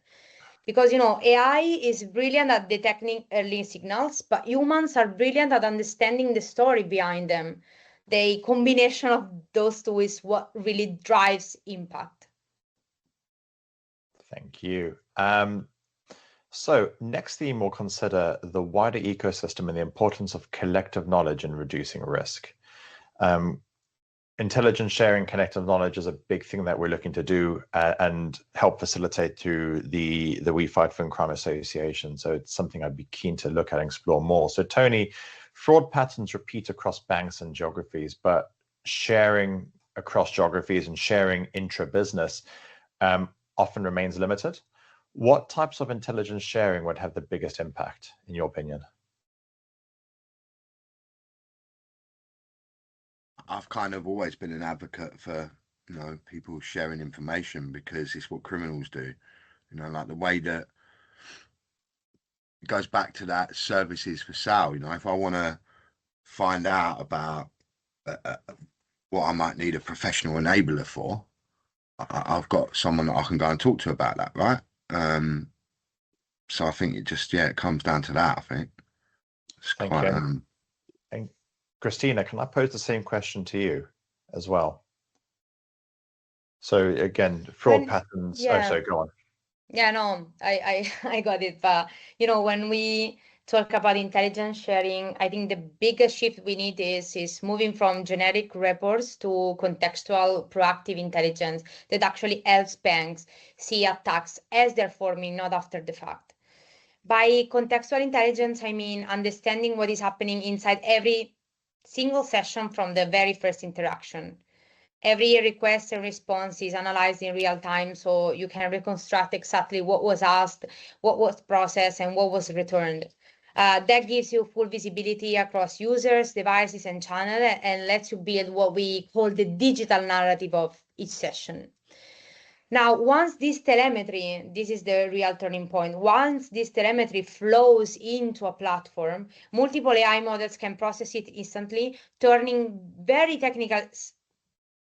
Because AI is brilliant at detecting early signals, but humans are brilliant at understanding the story behind them. The combination of those two is what really drives impact. Thank you. So next theme, we'll consider the wider ecosystem and the importance of collective knowledge in reducing risk. Intelligence sharing, collective knowledge is a big thing that we're looking to do and help facilitate through the We Fight FinCrime Association. So it's something I'd be keen to look at and explore more. So Tony, fraud patterns repeat across banks and geographies, but sharing across geographies and sharing intra-business often remains limited. What types of intelligence sharing would have the biggest impact, in your opinion? I've kind of always been an advocate for, people sharing information, because it's what criminals do. Like the way that it goes back to that services for sale. If I want to find out about what I might need a professional enabler for, I've got someone that I can go and talk to about that, right? So I think it just, it comes down to that, I think. Thank you. And Christina, can I pose the same question to you as well? So again, fraud patterns. Yeah. Oh, sorry, go on. Yeah, no, I got it. But when we talk about intelligence sharing, I think the biggest shift we need is moving from generic reports to contextual, proactive intelligence that actually helps banks see attacks as they're forming, not after the fact. By contextual intelligence, I mean understanding what is happening inside every single session from the very first interaction. Every request and response is analyzed in real time, so you can reconstruct exactly what was asked, what was processed, and what was returned. That gives you full visibility across users, devices, and channels, and lets you build what we call the digital narrative of each session. Now, once this telemetry, this is the real turning point, once this telemetry flows into a platform, multiple AI models can process it instantly, turning very technical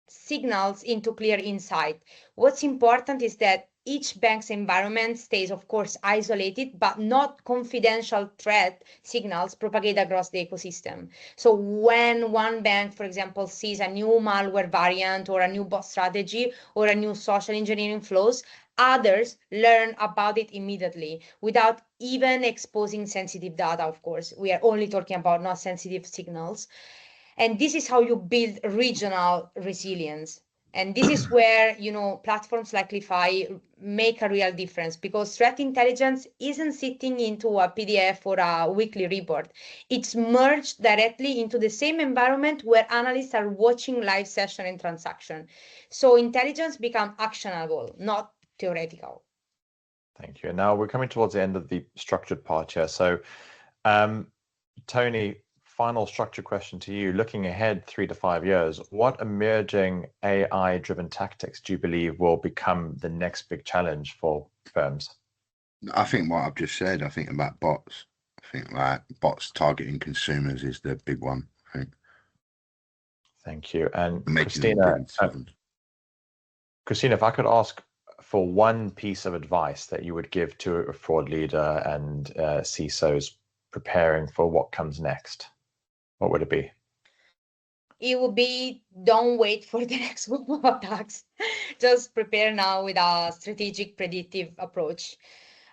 signals into clear insight. What's important is that each bank's environment stays, of course, isolated, but not confidential threat signals propagate across the ecosystem. So when one bank, for example, sees a new malware variant or a new bot strategy or a new social engineering flows, others learn about it immediately without even exposing sensitive data, of course. We are only talking about not sensitive signals. And this is how you build regional resilience. And this is where, platforms like Cleafy make a real difference, because threat intelligence isn't sitting into a PDF or a weekly report. It's merged directly into the same environment where analysts are watching live session and transaction. So intelligence becomes actionable, not theoretical. Thank you. And now we're coming towards the end of the structured part here. So, Tony, final structure question to you. Looking ahead 3 to 5 years, what emerging AI-driven tactics do you believe will become the next big challenge for firms? I think what I've just said, I think about bots. I I think like bots targeting consumers is the big one, I think. Thank you. And Making them big decisions. Christina, if I could ask for one piece of advice that you would give to a fraud leader and CISOs preparing for what comes next, what would it be? It would be, don't wait for the next wave of attacks. Just prepare now with a strategic predictive approach.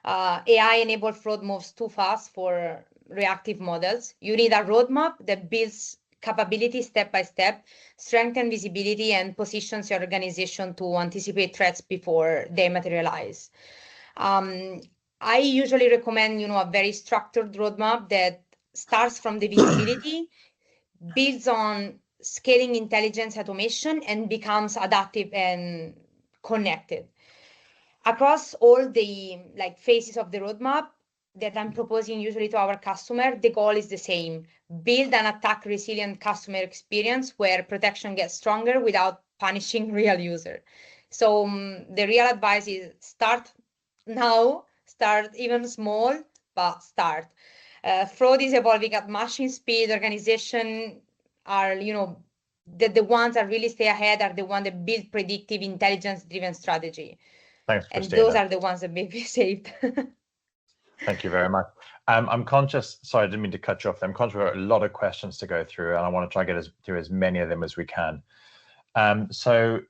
AI-enabled fraud moves too fast for reactive models. You need a roadmap that builds capability step by step, strengthen visibility, and positions your organization to anticipate threats before they materialize. I usually recommend, a very structured roadmap that starts from the visibility, builds on scaling intelligence automation, and becomes adaptive and connected. Across all the phases of the roadmap that I'm proposing usually to our customer, the goal is the same: build an attack resilient customer experience where protection gets stronger without punishing real user. So the real advice is start now, start even small, but start. Fraud is evolving at machine speed. Organization are, the ones that really stay ahead are the ones that build predictive intelligence-driven strategy. Thanks, And Christina. those are the ones that may be saved. Thank you very much. I'm conscious, sorry, I didn't mean to cut you off. I'm conscious we've got a lot of questions to go through, and I want to try to get through as many of them as we can. So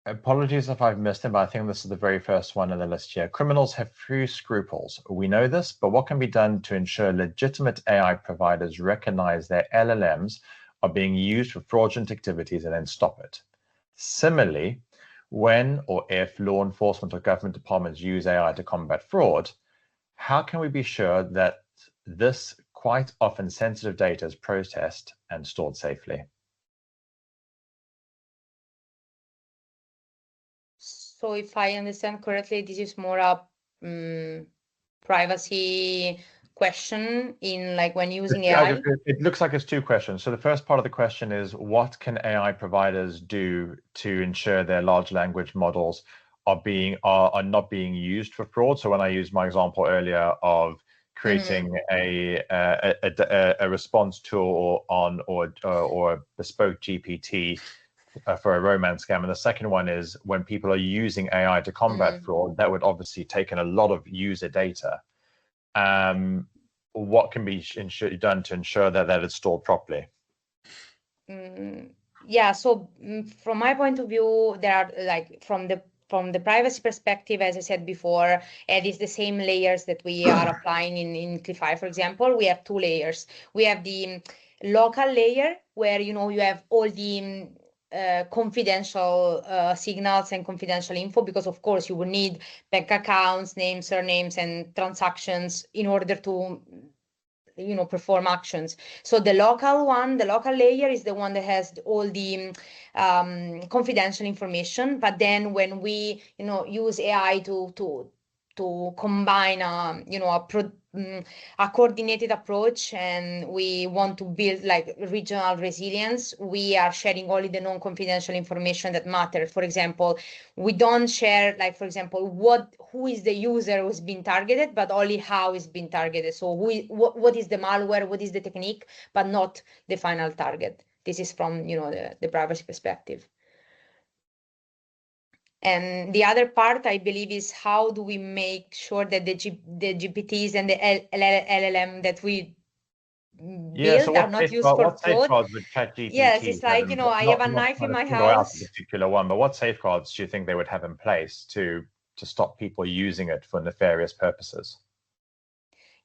apologies if I've missed them, but I think this is the very first one in the list here. Criminals have few scruples. We know this, but what can be done to ensure legitimate AI providers recognize their LLMs are being used for fraudulent activities and then stop it? Similarly, when or if law enforcement or government departments use AI to combat fraud, how can we be sure that this quite often sensitive data is processed and stored safely? So if I understand correctly, this is more a privacy question in when using AI? It looks like it's two questions. So the first part of the question is, what can AI providers do to ensure their large language models are not being used for fraud? So when I used my example earlier of creating a response tool or a bespoke GPT for a romance scam, and the second one is when people are using AI to combat fraud, that would obviously take in a lot of user data. What can be done to ensure that it's stored properly? Yeah, so from my point of view, there are from the privacy perspective, as I said before, it is the same layers that we are applying in Cleafy. For example, we have two layers. We have the local layer where you have all the confidential signals and confidential info, because of course you will need bank accounts, names, surnames, and transactions in order to perform actions. So the local layer is the one that has all the confidential information. But then when we use AI to combine a coordinated approach, and we want to build regional resilience, we are sharing only the non-confidential information that matters. For example, we don't share for example who is the user who's been targeted, but only how is being targeted. So what is the malware, what is the technique, but not the final target. This is from the privacy perspective. And the other part, I believe, is how do we make sure that the GPTs and the LLM that we build are not used for what fraud? Safeguards with ChatGPT? Yes, it's I have a knife in my house. A particular one, but what safeguards do you think they would have in place to stop people using it for nefarious purposes?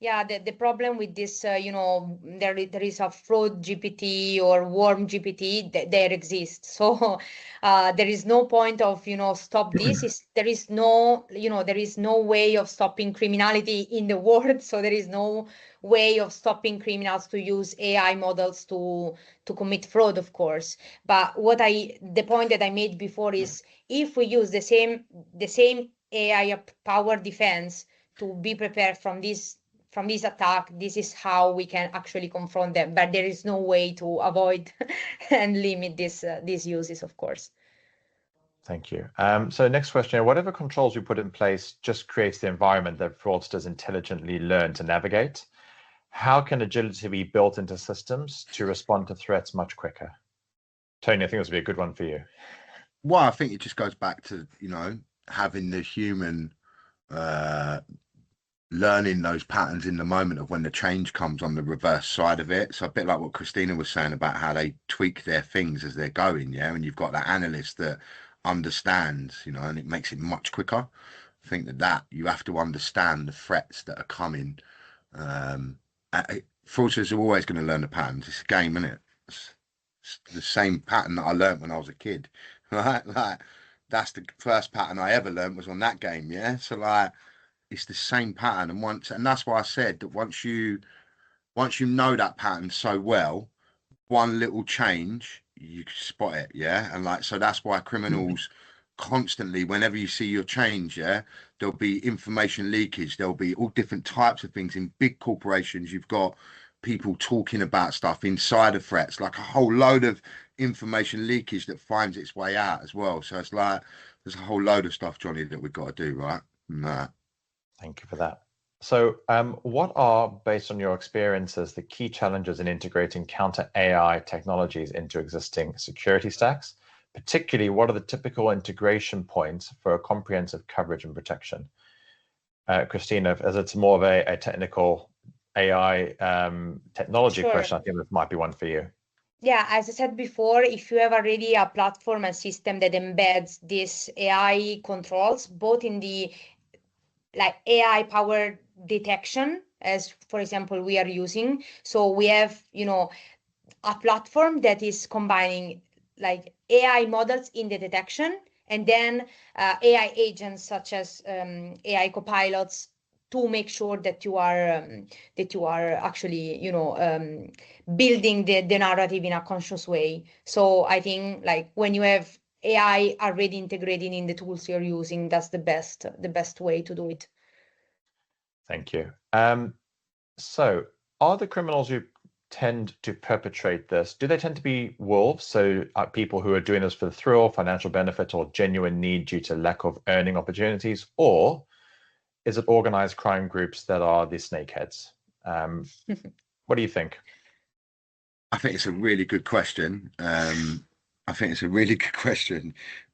Yeah, the problem with this, there is a fraud GPT or worm GPT. There exists. So there is no point of stop this. There is no way of stopping criminality in the world. So there is no way of stopping criminals to use AI models to commit fraud, of course. But the point that I made before is, if we use the same AI powered defense to be prepared from this attack, this is how we can actually confront them. But there is no way to avoid and limit these uses, of course. Thank you. So next question, whatever controls we put in place just creates the environment that fraudsters intelligently learn to navigate. How can agility be built into systems to respond to threats much quicker? Tony, I think this would be a good one for you. Well, I think it just goes back to, having the human learning those patterns in the moment of when the change comes on the reverse side of it. So a bit like what Christina was saying about how they tweak their things as they're going, yeah. And you've got that analyst that understands, and it makes it much quicker. I think that you have to understand the threats that are coming. Fraudsters are always going to learn the patterns. It's a game, isn't it? It's the same pattern that I learned when I was a kid, right? Like that's the first pattern I ever learned was on that game, yeah. So like it's the same pattern, and that's why I said that once you know that pattern so well, one little change you can spot it, yeah. And like so that's why criminals constantly, whenever you see your change, yeah, there'll be information leakage, there'll be all different types of things. In big corporations, you've got people talking about stuff, insider threats, like a whole load of information leakage that finds its way out as well. So it's like there's a whole load of stuff, Johnny, that we've got to do, right? Nah. Thank you for that. So what are, based on your experiences, the key challenges in integrating counter AI technologies into existing security stacks? Particularly, what are the typical integration points for a comprehensive coverage and protection? Christina, as it's more of a technical AI technology question, I think this might be one for you. Yeah, as I said before, if you have already a platform and system that embeds these AI controls, both in the AI powered detection, as for example we are using, so we have a platform that is combining AI models in the detection, and then AI agents such as AI copilots to make sure that you are actually building the narrative in a conscious way. So I think when you have AI already integrated in the tools you're using, that's the best way to do it. Thank you. So are the criminals who tend to perpetrate this, do they tend to be wolves? So people who are doing this for the thrill, financial benefit, or genuine need due to lack of earning opportunities? Or is it organized crime groups that are the snakeheads? What do you think? I think it's a really good question.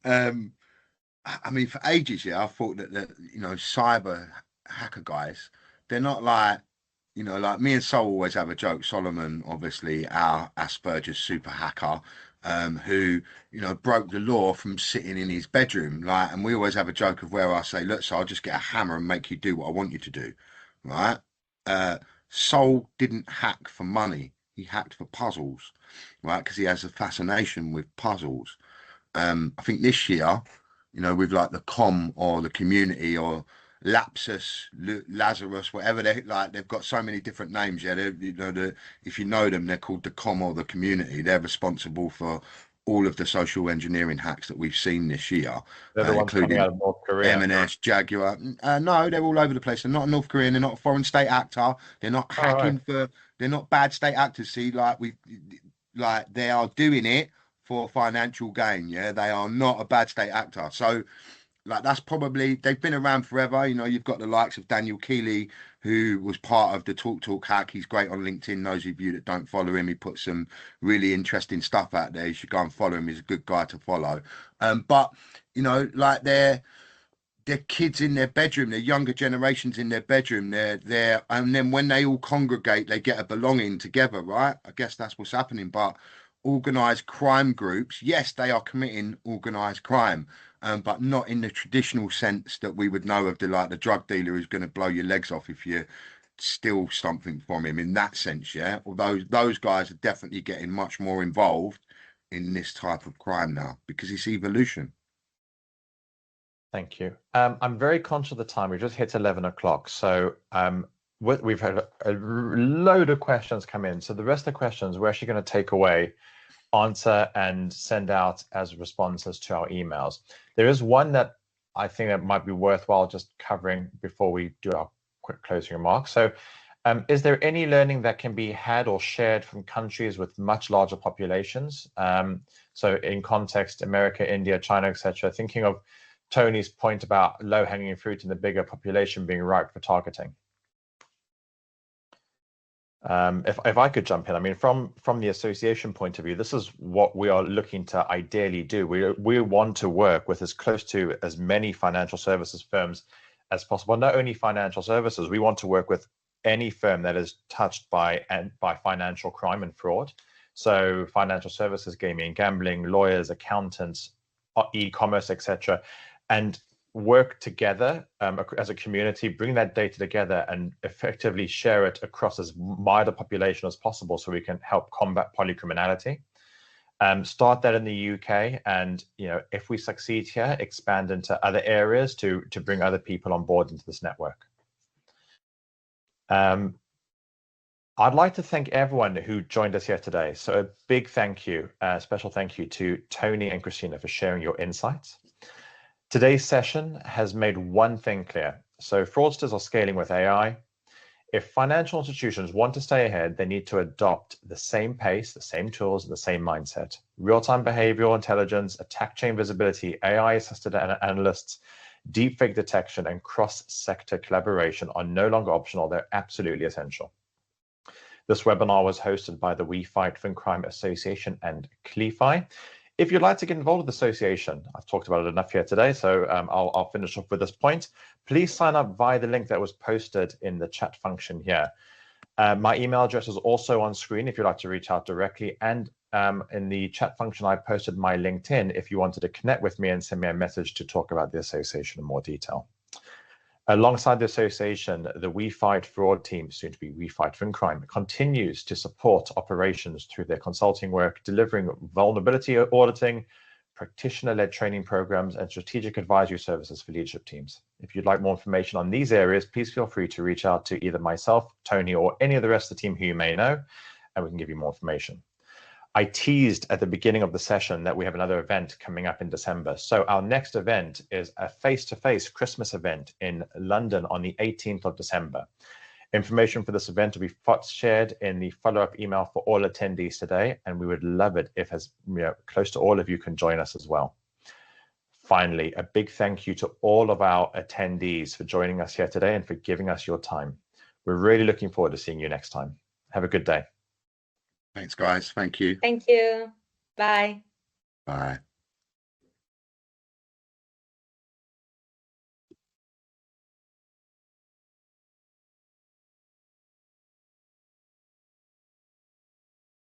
I mean, for ages, yeah, I thought that cyber hacker guys, they're not like, like me and Sol always have a joke. Solomon, obviously, our Asperger's super hacker, who, broke the law from sitting in his bedroom. And we always have a joke of where I say, look, so I'll just get a hammer and make you do what I want you to do. Right. Sol didn't hack for money. He hacked for puzzles, right? Because he has a fascination with puzzles. I think this year, with the com or the community or Lapsus, Lazarus, whatever they've got so many different names. Yeah, if you know them, they're called the com or the community. They're responsible for all of the social engineering hacks that we've seen this year, They're the ones coming out of North Korea. M&S, Jaguar. No, they're all over the place. They're not North Korean. They're not a foreign state actor. They're not hacking for. They're not bad state actors. See, they are doing it for financial gain. Yeah, they are not a bad state actor. So that's probably, they've been around forever. You've got the likes of Daniel Keeley, who was part of the Talk hack. He's great on LinkedIn. Those of you that don't follow him, he puts some really interesting stuff out there. You should go and follow him. He's a good guy to follow. But they're kids in their bedroom, they're younger generations in their bedroom, they're and then when they all congregate, they get a belonging together, right? I guess that's what's happening. But organized crime groups, yes, they are committing organized crime, but not in the traditional sense that we would know of the drug dealer who's going to blow your legs off if you steal something from him, in that sense. Yeah, although those guys are definitely getting much more involved in this type of crime now because it's evolution. Thank you. I'm very conscious of the time. We just hit 11 o'clock. So we've had a load of questions come in. So the rest of the questions we're actually going to take away, answer, and send out as responses to our emails. There is one that I think that might be worthwhile just covering before we do our quick closing remarks. So is there any learning that can be had or shared from countries with much larger populations? So in context, America, India, China, etc., thinking of Tony's point about low-hanging fruit and the bigger population being ripe for targeting. If I could jump in, I mean, from the association point of view, this is what we are looking to ideally do. We want to work with as close to as many financial services firms as possible. Not only financial services, we want to work with any firm that is touched by financial crime and fraud. So financial services, gaming and gambling, lawyers, accountants, e-commerce, etc., and work together as a community, bring that data together and effectively share it across as wide a population as possible so we can help combat polycriminality. Start that in the UK, and if we succeed here, expand into other areas to bring other people on board into this network. I'd like to thank everyone who joined us here today. So a big thank you, special thank you to Tony and Christina for sharing your insights. Today's session has made one thing clear. So fraudsters are scaling with AI. If financial institutions want to stay ahead, they need to adopt the same pace, the same tools, and the same mindset. Real-time behavioral intelligence, attack chain visibility, AI-assisted analysts, deepfake detection, and cross-sector collaboration are no longer optional. They're absolutely essential. This webinar was hosted by the We Fight FinCrime Association and Cleafy. If you'd like to get involved with the association, I've talked about it enough here today, so I'll finish off with this point. Please sign up via the link that was posted in the chat function here. My email address is also on screen if you'd like to reach out directly, and in the chat function, I posted my LinkedIn if you wanted to connect with me and send me a message to talk about the association in more detail. Alongside the association, the We Fight Fraud team, soon to be We Fight FinCrime, continues to support operations through their consulting work, delivering vulnerability auditing, practitioner-led training programs, and strategic advisory services for leadership teams. If you'd like more information on these areas, please feel free to reach out to either myself, Tony, or any of the rest of the team who you may know, and we can give you more information. I teased at the beginning of the session that we have another event coming up in December. So our next event is a face-to-face Christmas event in London on the 18th of December. Information for this event will be shared in the follow-up email for all attendees today, and we would love it if close to all of you can join us as well. Finally, a big thank you to all of our attendees for joining us here today and for giving us your time. We're really looking forward to seeing you next time. Have a good day. Thanks, guys. Thank you. Thank you. Bye. Bye.